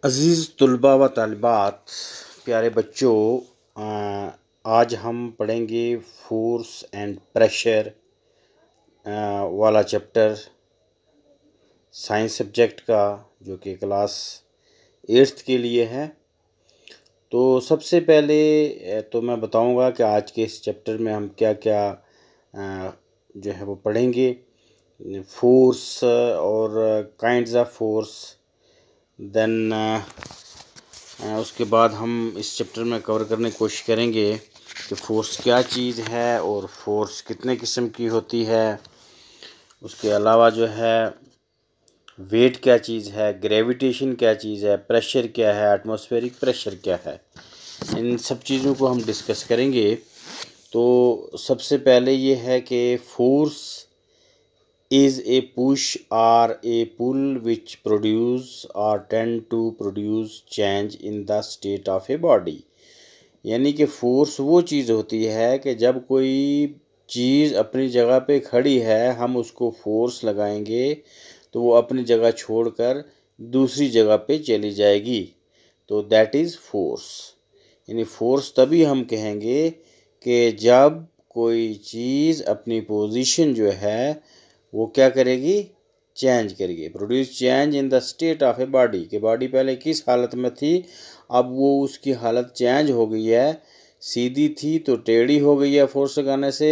अज़ीज़ तुलबा व तालिबात, प्यारे बच्चों, आज हम पढ़ेंगे फोर्स एंड प्रेशर वाला चैप्टर साइंस सब्जेक्ट का, जो कि क्लास 8th के लिए है। तो सबसे पहले तो मैं बताऊंगा कि आज के इस चैप्टर में हम क्या क्या जो है वो पढ़ेंगे। फोर्स और काइंड्स ऑफ फोर्स, देन उसके बाद हम इस चैप्टर में कवर करने की कोशिश करेंगे कि फोर्स क्या चीज़ है और फोर्स कितने किस्म की होती है। उसके अलावा जो है वेट क्या चीज़ है, ग्रेविटेशन क्या चीज़ है, प्रेशर क्या है, एटमॉस्फेरिक प्रेशर क्या है, इन सब चीज़ों को हम डिस्कस करेंगे। तो सबसे पहले ये है कि force is a push or a pull which produce or tend to produce change in the state of a body। यानी कि फोर्स वो चीज़ होती है कि जब कोई चीज़ अपनी जगह पे खड़ी है, हम उसको फोर्स लगाएंगे तो वो अपनी जगह छोड़कर दूसरी जगह पे चली जाएगी। तो दैट इज़ फोर्स। यानी फोर्स तभी हम कहेंगे कि जब कोई चीज़ अपनी पोजीशन जो है वो क्या करेगी, चेंज करेगी, produce change in the state of a body. कि बॉडी पहले किस हालत में थी, अब वो उसकी हालत चेंज हो गई है। सीधी थी तो टेढ़ी हो गई है फोर्स लगाने से,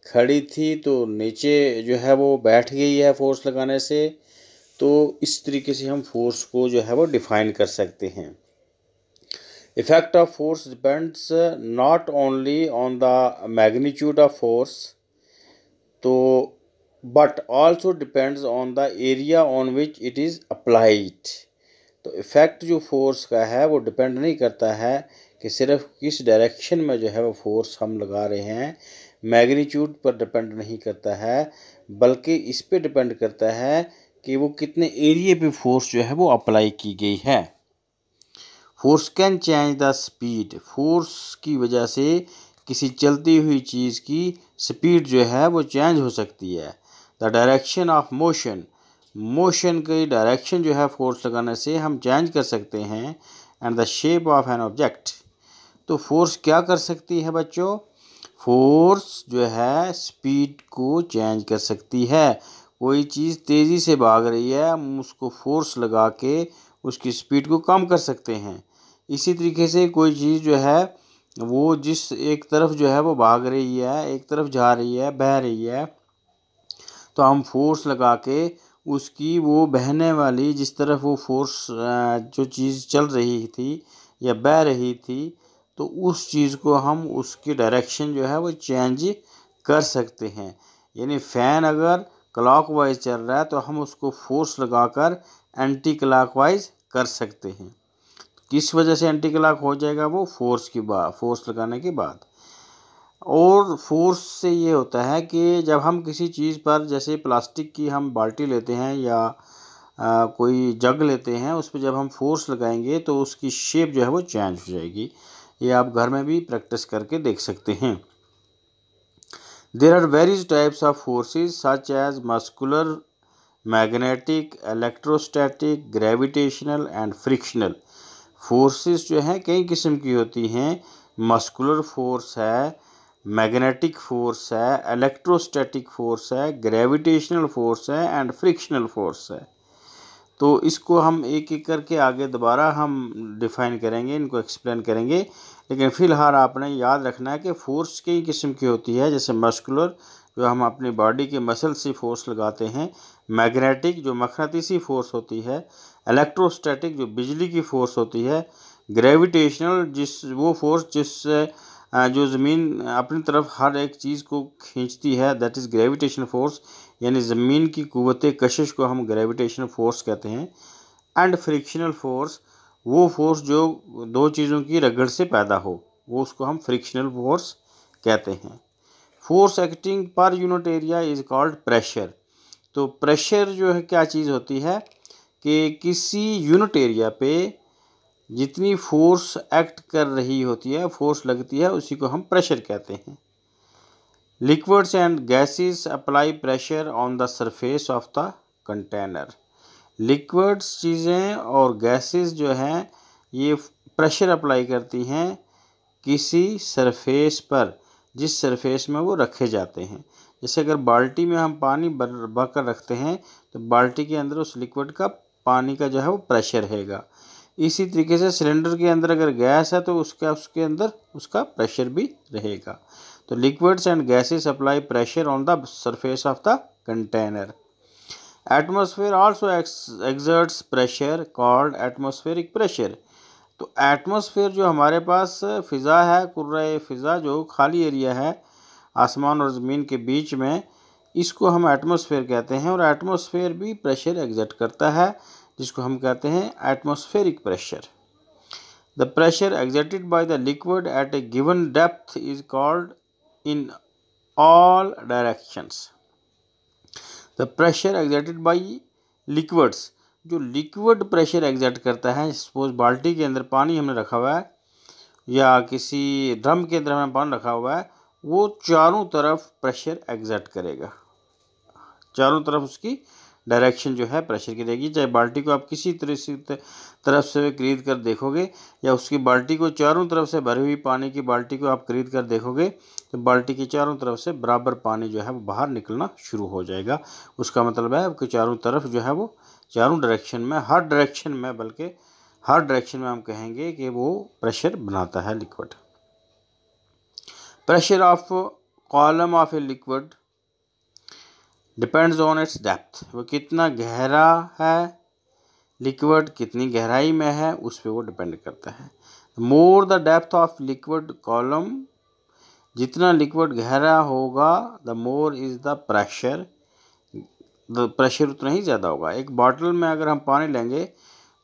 खड़ी थी तो नीचे जो है वो बैठ गई है फोर्स लगाने से। तो इस तरीके से हम फोर्स को जो है वो डिफाइन कर सकते हैं। Effect of force depends not only on the magnitude of force, तो but also depends on the area on which it is applied. तो इफ़ेक्ट जो फोर्स का है वो डिपेंड नहीं करता है कि सिर्फ किस डायरेक्शन में जो है वो फोर्स हम लगा रहे हैं, मैग्नीट्यूड पर डिपेंड नहीं करता है, बल्कि इस पे डिपेंड करता है कि वो कितने एरिया पे फोर्स जो है वो अप्लाई की गई है। Force can change the speed. Force की वजह से किसी चलती हुई चीज़ की स्पीड जो है वो चेंज हो सकती है। The direction of motion, motion की डायरेक्शन जो है फोर्स लगाने से हम चेंज कर सकते हैं। And the shape of an object. तो फोर्स क्या कर सकती है बच्चों, फोर्स जो है स्पीड को चेंज कर सकती है। कोई चीज़ तेज़ी से भाग रही है, हम उसको फोर्स लगा के उसकी स्पीड को कम कर सकते हैं। इसी तरीके से कोई चीज़ जो है वो जिस एक तरफ जो है वो भाग रही है, एक तरफ जा रही है, बह रही है, तो हम फोर्स लगा के उसकी वो बहने वाली जिस तरफ वो फोर्स जो चीज़ चल रही थी या बह रही थी, तो उस चीज़ को हम उसकी डायरेक्शन जो है वो चेंज कर सकते हैं। यानी फ़ैन अगर क्लॉकवाइज चल रहा है तो हम उसको फोर्स लगाकर एंटी क्लॉकवाइज कर सकते हैं। किस वजह से एंटी क्लॉक हो जाएगा, वो फोर्स लगाने के बाद। और फोर्स से ये होता है कि जब हम किसी चीज़ पर, जैसे प्लास्टिक की हम बाल्टी लेते हैं या कोई जग लेते हैं, उस पर जब हम फोर्स लगाएंगे तो उसकी शेप जो है वो चेंज हो जाएगी। ये आप घर में भी प्रैक्टिस करके देख सकते हैं। There are various types of forces such as muscular, magnetic, electrostatic, gravitational and frictional. Forces जो हैं कई किस्म की होती हैं। मस्कुलर फोर्स है, मैग्नेटिक फोर्स है, इलेक्ट्रोस्टैटिक फोर्स है, ग्रेविटेशनल फोर्स है एंड फ्रिक्शनल फोर्स है। तो इसको हम एक एक करके आगे दोबारा हम डिफाइन करेंगे, इनको एक्सप्लेन करेंगे। लेकिन फ़िलहाल आपने याद रखना है कि फ़ोर्स कई किस्म की होती है, जैसे मस्कुलर जो हम अपनी बॉडी के मसल से फोर्स लगाते हैं, मैग्नेटिक जो मकनातीसी फोर्स होती है, इलेक्ट्रोस्टैटिक जो बिजली की फोर्स होती है, ग्रेविटेशनल वो फोर्स जो ज़मीन अपनी तरफ हर एक चीज़ को खींचती है, दैट इज़ ग्रेविटेशन फोर्स। यानी ज़मीन की क़ुव्वत कशिश को हम ग्रेविटेशनल फोर्स कहते हैं। एंड फ्रिक्शनल फोर्स, वो फोर्स जो दो चीज़ों की रगड़ से पैदा हो, वो उसको हम फ्रिक्शनल फोर्स कहते हैं। Force acting per unit area is called pressure. तो प्रेशर जो है क्या चीज़ होती है कि किसी यूनिट एरिया पे जितनी फोर्स एक्ट कर रही होती है, फोर्स लगती है, उसी को हम प्रेशर कहते हैं। Liquids and gases apply pressure on the surface of the container. Liquids चीज़ें और गैसेस जो हैं ये प्रेशर अप्लाई करती हैं किसी सरफेस पर, जिस सरफेस में वो रखे जाते हैं। जैसे अगर बाल्टी में हम पानी भर कर रखते हैं तो बाल्टी के अंदर उस लिक्विड का पानी का जो है वो प्रेशर रहेगा। इसी तरीके से सिलेंडर के अंदर अगर गैस है तो उसके अंदर उसका प्रेशर भी रहेगा। तो liquids and gases apply pressure on the surface of the container. Atmosphere also exerts pressure called atmospheric pressure. तो एटमॉस्फेयर जो हमारे पास फ़िज़ा है, कुर्रे फ़िज़ा जो खाली एरिया है आसमान और ज़मीन के बीच में, इसको हम एटमॉस्फेयर कहते हैं। और एटमॉस्फेयर भी प्रेशर एग्जर्ट करता है जिसको हम कहते हैं atmospheric pressure. The pressure exerted by the liquid at A given depth is called in all directions. The pressure exerted by liquids, जो लिक्विड प्रेशर एग्जर्ट करता है, सपोज बाल्टी के अंदर पानी हमने रखा हुआ है या किसी ड्रम के अंदर हमने पानी रखा हुआ है, वो चारों तरफ प्रेशर एग्जर्ट करेगा, चारों तरफ उसकी डायरेक्शन जो है प्रेशर की रहेगी। चाहे बाल्टी को आप किसी तरफ से खरीद कर देखोगे या उसकी बाल्टी को चारों तरफ से भरी हुई पानी की बाल्टी को आप खरीद कर देखोगे तो बाल्टी की चारों तरफ से बराबर पानी जो है वो बाहर निकलना शुरू हो जाएगा। उसका मतलब है कि चारों तरफ जो है वो चारों डायरेक्शन में, हर डायरेक्शन में, बल्कि हर डायरेक्शन में हम कहेंगे कि वो प्रेशर बनाता है liquid. Pressure of column of a liquid depends on it's depth. वो कितना गहरा है, लिक्विड कितनी गहराई में है, उस पर वो डिपेंड करता है। More the depth of liquid column, जितना लिक्विड गहरा होगा the more is the pressure, pressure उतना ही ज़्यादा होगा। एक बॉटल में अगर हम पानी लेंगे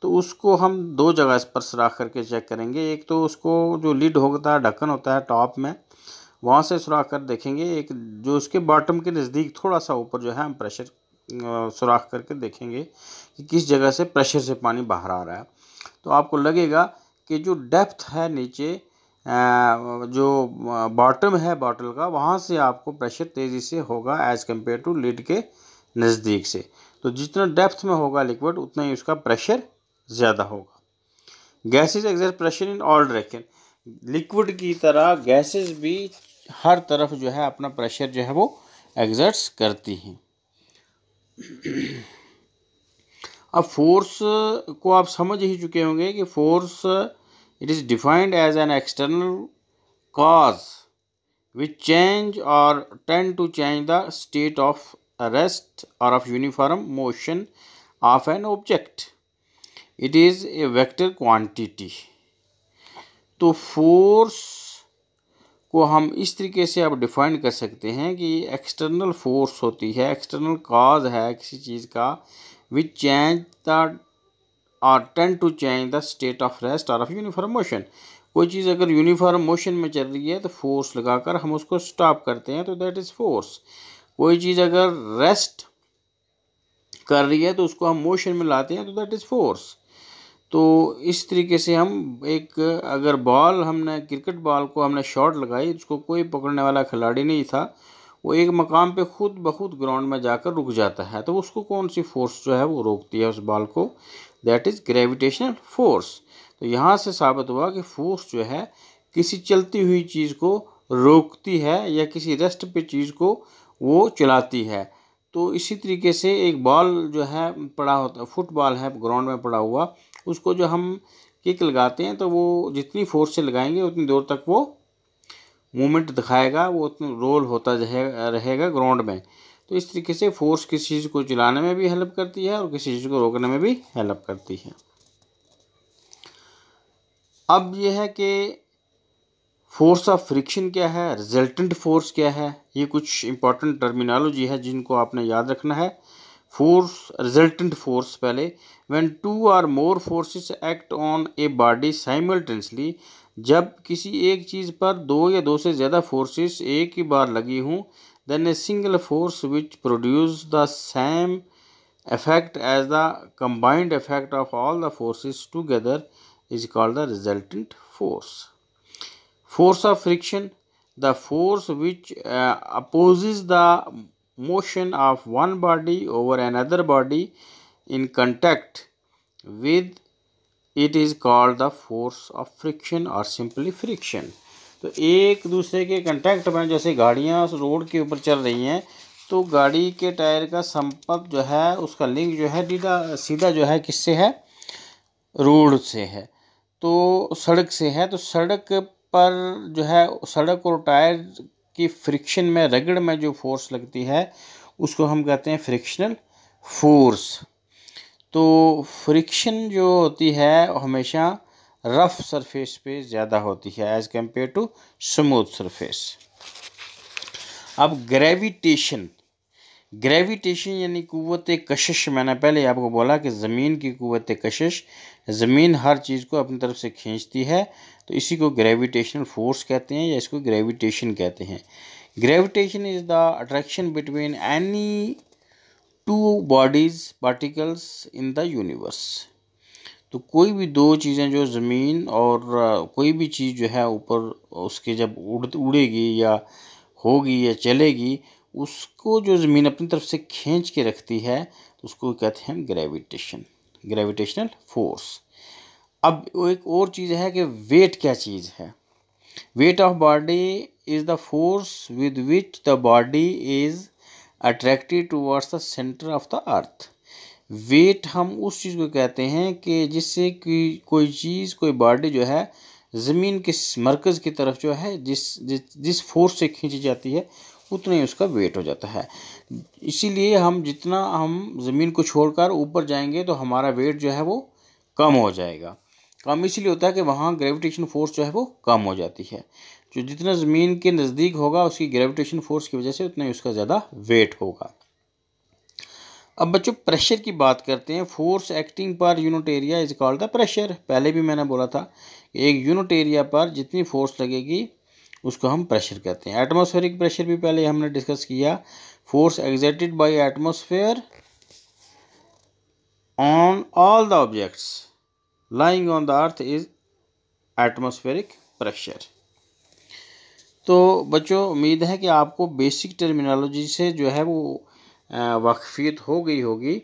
तो उसको हम दो जगह पर सुराख करके चेक करेंगे। एक तो उसको जो लिड होता है, ढक्कन होता है टॉप में, वहाँ से सुराख कर देखेंगे। एक जो उसके बॉटम के नज़दीक थोड़ा सा ऊपर जो है हम प्रेशर सुराख करके देखेंगे कि किस जगह से प्रेशर से पानी बाहर आ रहा है। तो आपको लगेगा कि जो डेप्थ है नीचे, जो बॉटम है बॉटल का, वहाँ से आपको प्रेशर तेज़ी से होगा एज़ कम्पेयर टू लिड के नज़दीक से। तो जितना डेप्थ में होगा लिक्विड उतना ही उसका प्रेशर ज़्यादा होगा। Gases exert pressure in all direction, liquid की तरह गैसेज भी हर तरफ जो है अपना प्रेशर जो है वो एक्सर्ट्स करती हैं। अब फोर्स को आप समझ ही चुके होंगे कि force it is defined as an external cause which change or tend to change the state of rest और of uniform motion of an object. It is a vector quantity. तो फोर्स को हम इस तरीके से आप डिफाइन कर सकते हैं कि एक्सटर्नल फोर्स होती है, एक्सटर्नल कॉज है किसी चीज़ का, विच चेंज द और tend to change the state of rest और ऑफ यूनिफॉर्म मोशन। कोई चीज़ अगर यूनिफॉर्म मोशन में चल रही है तो फोर्स लगाकर हम उसको स्टॉप करते हैं, तो दैट इज़ फोर्स। कोई चीज़ अगर रेस्ट कर रही है तो उसको हम मोशन में लाते हैं, तो दैट इज़ फोर्स। तो इस तरीके से हम एक, अगर बॉल हमने क्रिकेट बॉल को हमने शॉट लगाई, उसको कोई पकड़ने वाला खिलाड़ी नहीं था, वो एक मकाम पे खुद ब खुद ग्राउंड में जाकर रुक जाता है, तो उसको कौन सी फोर्स जो है वो रोकती है उस बॉल को, दैट इज़ ग्रेविटेशनल फोर्स। तो यहाँ से साबित हुआ कि फोर्स जो है किसी चलती हुई चीज़ को रोकती है या किसी रेस्ट पे चीज़ को वो चलाती है। तो इसी तरीके से एक बॉल जो है पड़ा होता, फुटबॉल है ग्राउंड में पड़ा हुआ, उसको जो हम किक लगाते हैं तो वो जितनी फोर्स से लगाएंगे उतनी देर तक वो मूवमेंट दिखाएगा, वो उतना रोल होता रहेगा ग्राउंड में। तो इस तरीके से फोर्स किसी चीज़ को चलाने में भी हेल्प करती है और किसी चीज़ को रोकने में भी हेल्प करती है। अब यह है कि फोर्स ऑफ फ्रिक्शन क्या है, रिजल्टेंट फोर्स क्या है, ये कुछ इंपॉर्टेंट टर्मिनोलॉजी है जिनको आपने याद रखना है। फोर्स, रिजल्टेंट फोर्स पहले, when two or more forces act on a body simultaneously, जब किसी एक चीज़ पर दो या दो से ज़्यादा फोर्सेस एक ही बार लगी हों, then a single force which produce the same effect as the combined effect of all the forces together is called the resultant force. Force of friction, the force which opposes the motion of one body over another body in contact with it is called the force of friction or simply friction। तो एक दूसरे के contact में, जैसे गाड़ियाँ road के ऊपर चल रही हैं तो गाड़ी के टायर का संपर्क जो है, उसका लिंक जो है सीधा जो है किससे है, रोड से है, तो सड़क से है। तो सड़क पर जो है, सड़क और टायर की फ्रिक्शन में, रगड़ में जो फोर्स लगती है उसको हम कहते हैं फ्रिक्शनल फोर्स। तो फ्रिक्शन जो होती है हमेशा रफ सरफेस पे ज़्यादा होती है as compare to smooth surface. अब ग्रेविटेशन, ग्रेविटेशन यानी कुव्वत कशिश। मैंने पहले आपको बोला कि ज़मीन की कुव्वत कशिश, ज़मीन हर चीज़ को अपनी तरफ से खींचती है, तो इसी को ग्रेविटेशनल फोर्स कहते हैं या इसको ग्रेविटेशन कहते हैं। Gravitation is the attraction between any two bodies particles in the universe. तो कोई भी दो चीज़ें जो ज़मीन और कोई भी चीज़ जो है ऊपर उसके जब उड़ेगी या होगी या चलेगी, उसको जो ज़मीन अपनी तरफ से खींच के रखती है तो उसको कहते हैं ग्रेविटेशन, ग्रेविटेशनल फोर्स। अब एक और चीज़ है कि वेट क्या चीज़ है। Weight of body is the force with which the body is attracted towards the centre of the earth. Weight हम उस चीज़ को कहते हैं कि जिससे कि कोई चीज़, कोई बॉडी जो है ज़मीन के मरकज़ की तरफ जो है जिस फोर्स से खींची जाती है उतना ही उसका वेट हो जाता है। इसीलिए जितना हम ज़मीन को छोड़कर ऊपर जाएंगे तो हमारा वेट जो है वो कम हो जाएगा। कम इसलिए होता है कि वहाँ ग्रेविटेशन फोर्स जो है वो कम हो जाती है। जो जितना ज़मीन के नज़दीक होगा उसकी ग्रेविटेशन फोर्स की वजह से उतना ही उसका ज़्यादा वेट होगा। अब बच्चों प्रेशर की बात करते हैं। Force acting per unit area is called the pressure. पहले भी मैंने बोला था कि एक यूनिट एरिया पर जितनी फोर्स लगेगी उसको हम प्रेशर कहते हैं। एटमॉस्फेरिक प्रेशर भी पहले हमने डिस्कस किया। Force exerted by atmosphere on all the objects lying on the earth is atmospheric pressure. तो बच्चों उम्मीद है कि आपको बेसिक टर्मिनोलॉजी से जो है वो वाकफियत हो गई होगी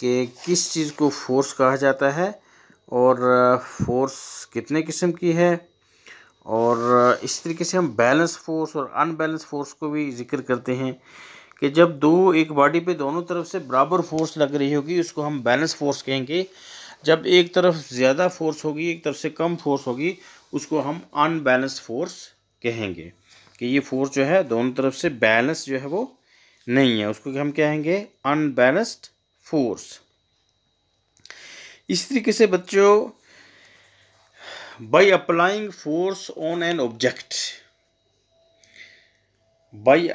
कि किस चीज़ को फोर्स कहा जाता है और फोर्स कितने किस्म की है, और इस तरीके से हम बैलेंस फोर्स और अनबैलेंस फोर्स को भी जिक्र करते हैं कि जब एक बॉडी पे दोनों तरफ से बराबर फोर्स लग रही होगी उसको हम बैलेंस फोर्स कहेंगे। जब एक तरफ ज़्यादा फोर्स होगी, एक तरफ से कम फोर्स होगी, उसको हम अनबैलेंस फोर्स कहेंगे कि ये फोर्स जो है दोनों तरफ से बैलेंस जो है वो नहीं है, उसको हम कहेंगे अनबैलेंस्ड फोर्स। इस तरीके से बच्चों by applying force on an object,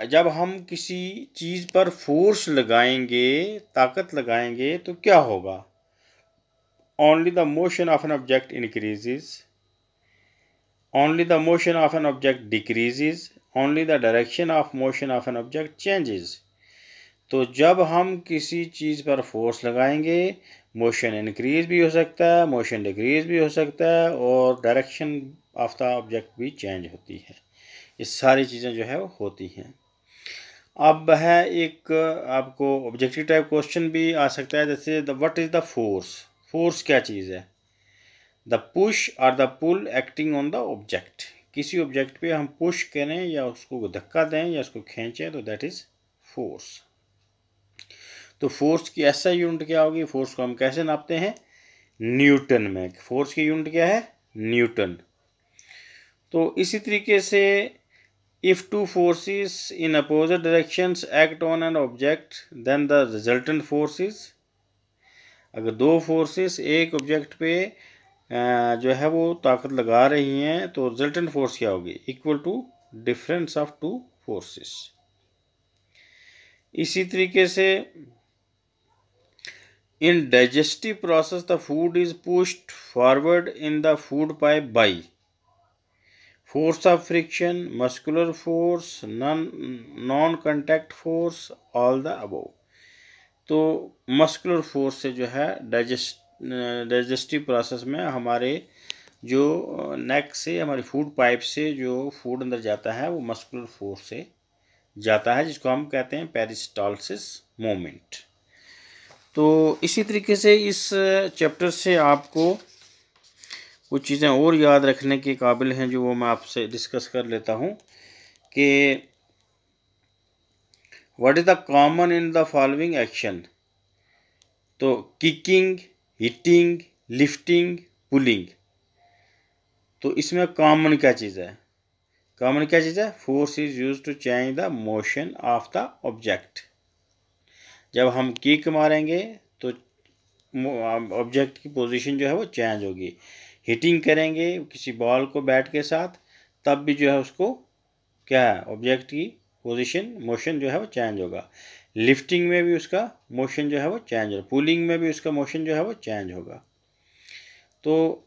जब हम किसी चीज़ पर फोर्स लगाएंगे, ताकत लगाएंगे तो क्या होगा। Only the motion of an object increases, only the motion of an object decreases, only the direction of motion of an object changes. तो जब हम किसी चीज़ पर फोर्स लगाएंगे मोशन इंक्रीज भी हो सकता है, मोशन डिक्रीज भी हो सकता है, और डायरेक्शन ऑफ द ऑब्जेक्ट भी चेंज होती है। ये सारी चीज़ें जो है वो होती हैं। अब है एक आपको ऑब्जेक्टिव टाइप क्वेश्चन भी आ सकता है, जैसे what is the force. Force क्या चीज़ है। द पुश और the pull acting on the object. किसी ऑब्जेक्ट पे हम पुश करें या उसको धक्का दें या उसको खींचें तो दैट इज़ फोर्स। तो फोर्स की ऐसा यूनिट क्या होगी, फोर्स को हम कैसे नापते हैं, न्यूटन में। फोर्स की यूनिट क्या है, न्यूटन। तो इसी तरीके से if two forces in opposite directions act on an object then the resultant force is. अगर दो फोर्सेस एक ऑब्जेक्ट पे जो है वो ताकत लगा रही हैं तो रिजल्टेंट फोर्स क्या होगी, equal to difference of two forces. इसी तरीके से in digestive process the food is pushed forward in the food pipe by force of friction, muscular force, non-contact force, all the above। तो muscular force से जो है digestive process में हमारे जो नेक से, हमारी फूड पाइप से जो फूड अंदर जाता है वो मस्कुलर फोर्स से जाता है, जिसको हम कहते हैं पेरिस्टालसिस मूवमेंट। तो इसी तरीके से इस चैप्टर से आपको कुछ चीज़ें और याद रखने के काबिल हैं जो वो मैं आपसे डिस्कस कर लेता हूँ कि what is the common in the following action. तो किकिंग, हिटिंग, लिफ्टिंग, पुलिंग। तो इसमें कॉमन क्या चीज़ है? कॉमन क्या चीज़ है? Force is use to change the motion of the object. जब हम किक मारेंगे तो ऑब्जेक्ट की पोजीशन जो है वो चेंज होगी। हिटिंग करेंगे किसी बॉल को बैट के साथ, तब भी जो है उसको क्या है, ऑब्जेक्ट की पोजीशन मोशन जो है वो चेंज होगा। लिफ्टिंग में भी उसका मोशन जो है वो चेंज होगा, पुलिंग में भी उसका मोशन जो है वो चेंज होगा। तो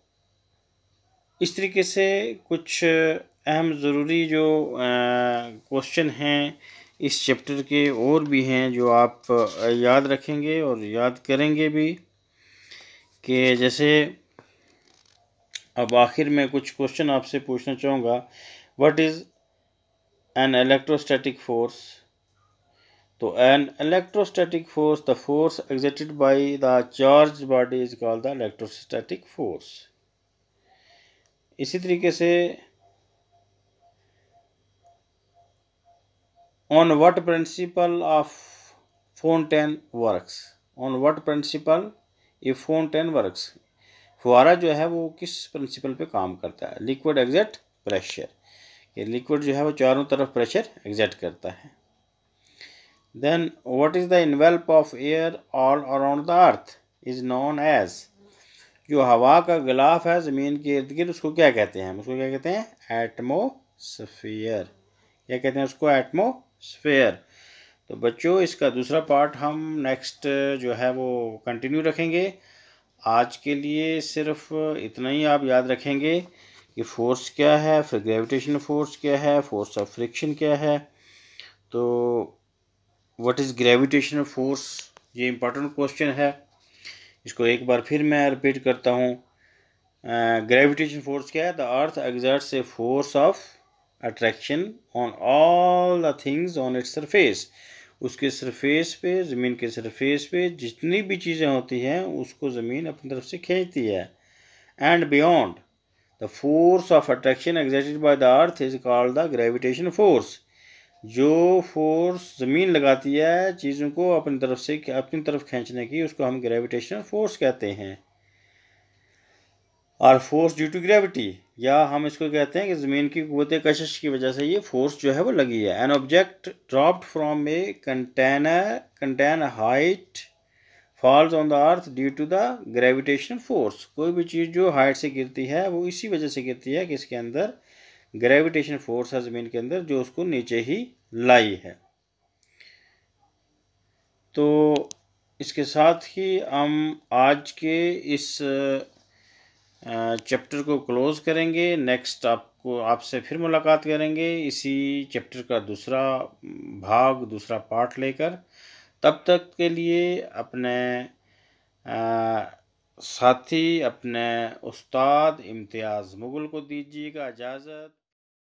इस तरीके से कुछ अहम ज़रूरी जो क्वेश्चन हैं इस चैप्टर के और भी हैं जो आप याद रखेंगे और याद करेंगे भी, कि जैसे अब आखिर में कुछ क्वेश्चन आपसे पूछना चाहूँगा। What is an electrostatic force? तो an electrostatic force, the force exerted by the charged body is called the electrostatic force। इसी तरीके से on what principle of fountain works? on what principle a fountain works? फुहारा जो है वो किस principal पे काम करता है? Liquid exert pressure. ये लिक्विड जो है वो चारों तरफ प्रेशर एग्जर्ट करता है। Then what is the envelope of air all around the earth is known as. जो हवा का गिलाफ है ज़मीन के इर्द गिर्द उसको क्या कहते हैं? उसको क्या कहते हैं? एटमोस्फियर। क्या कहते हैं उसको? एटमोस्फेयर। तो बच्चों इसका दूसरा पार्ट हम नेक्स्ट जो है वो कंटिन्यू रखेंगे। आज के लिए सिर्फ इतना ही आप याद रखेंगे कि फोर्स क्या है, फिर ग्रेविटेशनल फोर्स क्या है, फोर्स ऑफ फ्रिक्शन क्या है। तो व्हाट इज़ ग्रेविटेशनल फोर्स, ये इम्पोर्टेंट क्वेश्चन है। इसको एक बार फिर मैं रिपीट करता हूँ। ग्रेविटेशन फोर्स क्या है? The earth exerts a force of attraction on all the things on its surface. उसके सरफेस पे, ज़मीन के सरफेस पे जितनी भी चीज़ें होती हैं उसको ज़मीन अपनी तरफ से खींचती है। And beyond the force of attraction exerted by the earth is called the gravitation force. जो फोर्स ज़मीन लगाती है चीज़ों को अपनी तरफ खींचने की, उसको हम ग्रेविटेशनल फोर्स कहते हैं। और फोर्स ड्यू टू ग्रेविटी, या हम इसको कहते हैं कि ज़मीन की कुव्वत कशिश की वजह से ये फोर्स जो है वो लगी है। An object dropped from a certain height falls on the earth due to the gravitational force. कोई भी चीज़ जो हाइट से गिरती है वो इसी वजह से गिरती है कि इसके अंदर ग्रेविटेशन फोर्स है ज़मीन के अंदर जो उसको नीचे ही लाई है। तो इसके साथ ही हम आज के इस चैप्टर को क्लोज़ करेंगे। नेक्स्ट आपसे फिर मुलाकात करेंगे इसी चैप्टर का दूसरा भाग, दूसरा पार्ट लेकर। तब तक के लिए अपने साथी, अपने उस्ताद इम्तियाज़ मुगल को दीजिएगा इजाज़त।